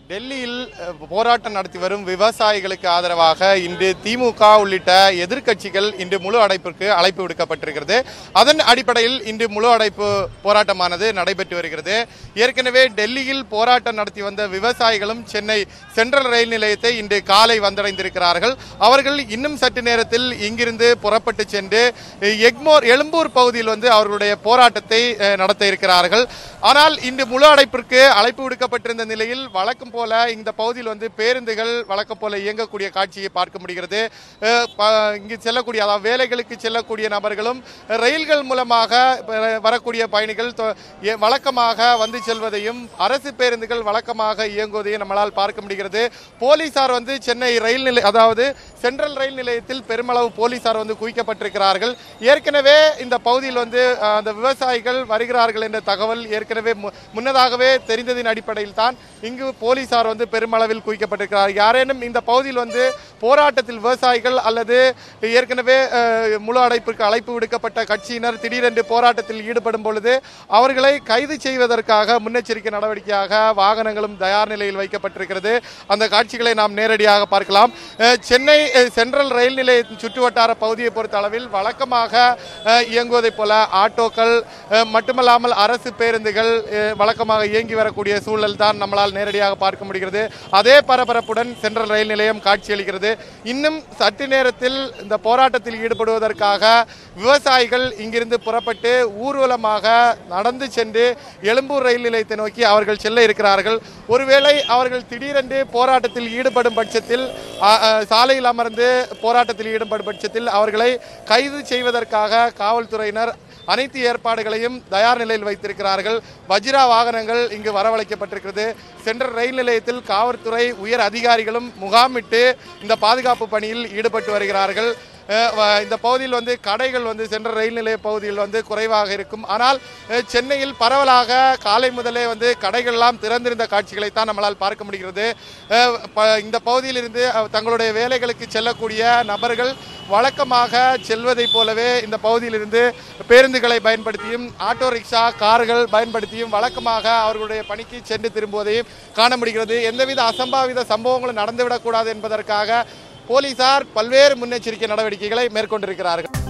டெல்லியில் போராட்டம் நடத்தி வரும் விவசாயிகளுக்கு ஆதரவாக இன்று திமுக உள்ளிட்ட எதிர்க்கட்சிகள் இன்று முழு அடைப்பிற்கு அழைப்பு விடுக்கப்பட்டிருக்கிறது. அதன் அடிப்படையில் இன்று முழு அடைப்பு போராட்டமானது நடைபெற்று வருகிறது. ஏற்கனவே டெல்லியில் போராட்டம் நடத்தி வந்த விவசாயிகளும் சென்னை சென்ட்ரல் ரயில் நிலையத்தை இன்று காலை வந்தடைந்திருக்கிறார்கள். அவர்கள் இன்னும் சற்று நேரத்தில் இங்கிருந்து புறப்பட்டு சென்று எழும்பூர் பகுதியில் அவர்களுடைய போராட்டத்தை நடத்த இருக்கிறார்கள். ஆனால் இன்று முழு அடைப்பிற்கு அழைப்பு விடுக்கப்பட்டிருந்த நிலையில் வழக்கம் போல இந்த பகுதியில் பேருந்துகள் வழக்கம் போல இயங்கக்கூடிய காட்சியை பார்க்க முடிகிறது. இங்கு செல்லக்கூடிய அதாவது வேலைகளுக்கு செல்லக்கூடிய நபர்களும் ரயில்கள் மூலமாக வரக்கூடிய பயணிகள் வழக்கமாக வந்து செல்வதையும் அரசு பேருந்துகள் வழக்கமாக இயங்குவதையும் நம்மளால் பார்க்க முடிகிறது. போலீசார் சென்னை ரயில் நிலைய அதாவது சென்ட்ரல் ரயில் நிலையத்தில் பெருமளவு போலீசார் குவிக்கப்பட்டிருக்கிறார்கள். ஏற்கனவே இந்த பகுதியில் அந்த விவசாயிகள் வருகிறார்கள் என்ற தகவல் ஏற்கனவே முன்னதாகவே தெரிந்ததின் அடிப்படையில் தான் இங்கு போலீசார் பெருமளவில் குவிக்கப்பட்டிருக்கிறார். யாரேனும் இந்த பகுதியில் போராட்டத்தில் விவசாயிகள் அல்லது ஏற்கனவே முழு அடைப்பிற்கு அழைப்பு விடுக்கப்பட்ட கட்சியினர் திடீரென்று போராட்டத்தில் ஈடுபடும் பொழுது அவர்களை கைது செய்வதற்காக முன்னெச்சரிக்கை நடவடிக்கையாக வாகனங்களும் தயார் நிலையில் வைக்கப்பட்டிருக்கிறது. அந்த காட்சிகளை நாம் நேரடியாக பார்க்கலாம். சென்னை சென்ட்ரல் ரயில் நிலையத்தின் சுற்றுவட்டார பகுதியை பொறுத்த அளவில் வழக்கமாக இயங்குவதைப் போல ஆட்டோக்கள் மட்டுமல்லாமல் அரசு பேருந்துகள் வழக்கமாக இயங்கி வரக்கூடிய சூழல் தான் நம்மளால் நேரடியாக பார்க்க முடிகிறது. அதே பரபரப்புடன் சென்ட்ரல் ரயில் நிலையம் காட்சியளிக்கிறது. இன்னும் சற்று நேரத்தில் இந்த போராட்டத்தில் ஈடுபடுவதற்காக விவசாயிகள் இங்கிருந்து புறப்பட்டு ஊர்வலமாக நடந்து சென்று எழும்பூர் ரயில் நிலையத்தை நோக்கி அவர்கள் செல்ல இருக்கிறார்கள். ஒருவேளை அவர்கள் திடீரென்று போராட்டத்தில் ஈடுபடும் பட்சத்தில் சாலையில் அமர்ந்து போராட்டத்தில் ஈடுபடும் பட்சத்தில் அவர்களை கைது செய்வதற்காக காவல்துறையினர் அனைத்து ஏற்பாடுகளையும் தயார் நிலையில் வைத்திருக்கிறார்கள். வஜ்ரா வாகனங்கள் இங்கு வரவழைக்கப்பட்டிருக்கிறது. சென்ட்ரல் ரயில் நிலையத்தில் காவல்துறை உயர் அதிகாரிகளும் முகாமிட்டு இந்த பாதுகாப்பு பணியில் ஈடுபட்டு வருகிறார்கள். இந்த பகுதியில் கடைகள் சென்ட்ரல் ரயில் நிலைய பகுதியில் குறைவாக இருக்கும். ஆனால் சென்னையில் பரவலாக காலை முதலே கடைகள்லாம் திறந்திருந்த காட்சிகளை தான் நம்மளால் பார்க்க முடிகிறது. இந்த பகுதியில் இருந்து தங்களுடைய வேலைகளுக்கு செல்லக்கூடிய நபர்கள் வழக்கமாக செல்வதைப் போலவே இந்த பகுதியிலிருந்து பேருந்துகளை பயன்படுத்தியும் ஆட்டோ ரிக்ஷா கார்கள் பயன்படுத்தியும் வழக்கமாக அவர்களுடைய பணிக்கு சென்று திரும்புவதையும் காண முடிகிறது. எந்தவித அசம்பாவித சம்பவங்களும் நடந்துவிடக்கூடாது என்பதற்காக போலீசார் பல்வேறு முன்னெச்சரிக்கை நடவடிக்கைகளை மேற்கொண்டிருக்கிறார்கள்.